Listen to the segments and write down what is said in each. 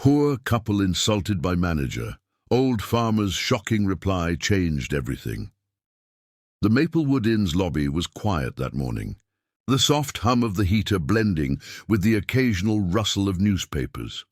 Poor couple insulted by manager. Old farmer's shocking reply changed everything. The Maplewood Inn's lobby was quiet that morning, the soft hum of the heater blending with the occasional rustle of newspapers.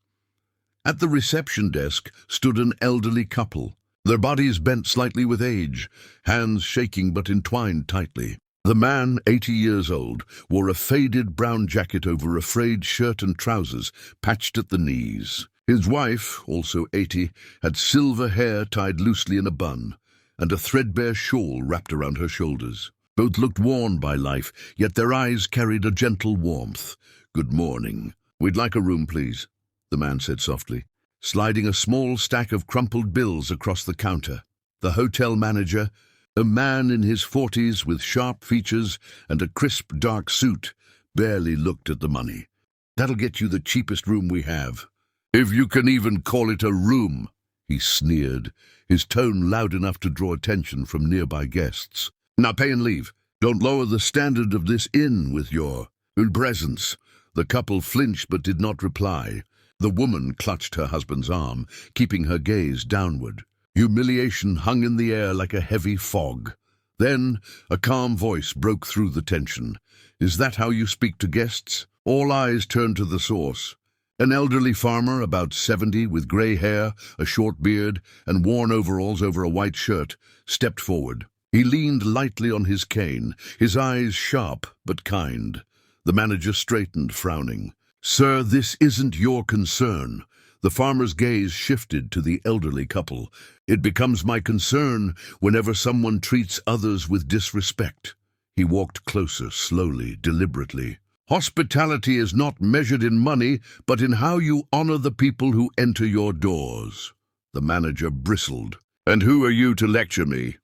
At the reception desk stood an elderly couple, their bodies bent slightly with age, hands shaking but entwined tightly. The man, 80 years old, wore a faded brown jacket over a frayed shirt and trousers patched at the knees. His wife, also 80, had silver hair tied loosely in a bun, and a threadbare shawl wrapped around her shoulders. Both looked worn by life, yet their eyes carried a gentle warmth. "Good morning. We'd like a room, please," the man said softly, sliding a small stack of crumpled bills across the counter. The hotel manager, a man in his 40s with sharp features and a crisp dark suit, barely looked at the money. "That'll get you the cheapest room we have." "If you can even call it a room," he sneered, his tone loud enough to draw attention from nearby guests. "Now pay and leave. Don't lower the standard of this inn with your presence." The couple flinched but did not reply. The woman clutched her husband's arm, keeping her gaze downward. Humiliation hung in the air like a heavy fog. Then a calm voice broke through the tension. "Is that how you speak to guests?" All eyes turned to the source. An elderly farmer, about 70, with grey hair, a short beard, and worn overalls over a white shirt, stepped forward. He leaned lightly on his cane, his eyes sharp but kind. The manager straightened, frowning. "Sir, this isn't your concern." The farmer's gaze shifted to the elderly couple. "It becomes my concern whenever someone treats others with disrespect." He walked closer, slowly, deliberately. "Hospitality is not measured in money, but in how you honor the people who enter your doors." The manager bristled. "And who are you to lecture me?"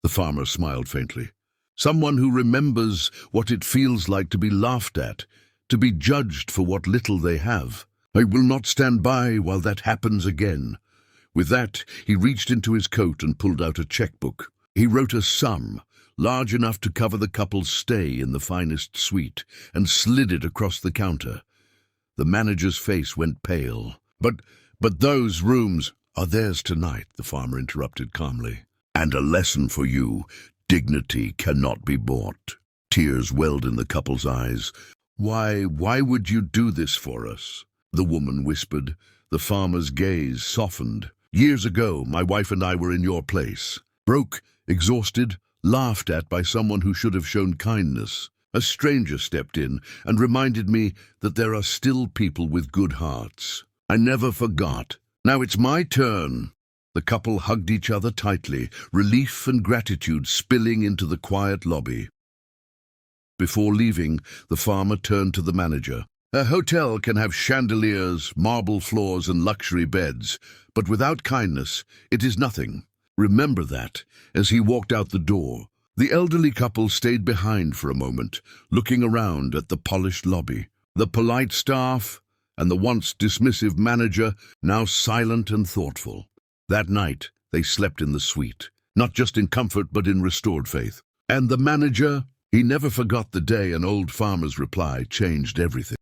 The farmer smiled faintly. "Someone who remembers what it feels like to be laughed at, to be judged for what little they have. I will not stand by while that happens again." With that, he reached into his coat and pulled out a checkbook. He wrote a sum, large enough to cover the couple's stay in the finest suite, and slid it across the counter. The manager's face went pale. But those rooms are theirs tonight," the farmer interrupted calmly. "And a lesson for you. Dignity cannot be bought." Tears welled in the couple's eyes. Why would you do this for us?" the woman whispered. The farmer's gaze softened. "Years ago, my wife and I were in your place. Broke, exhausted, laughed at by someone who should have shown kindness. A stranger stepped in and reminded me that there are still people with good hearts. I never forgot. Now it's my turn." The couple hugged each other tightly, relief and gratitude spilling into the quiet lobby. Before leaving, the farmer turned to the manager. "A hotel can have chandeliers, marble floors, and luxury beds, but without kindness, it is nothing. Remember that." As he walked out the door, the elderly couple stayed behind for a moment, looking around at the polished lobby. The polite staff and the once dismissive manager, now silent and thoughtful. That night, they slept in the suite, not just in comfort but in restored faith. And the manager, he never forgot the day an old farmer's reply changed everything.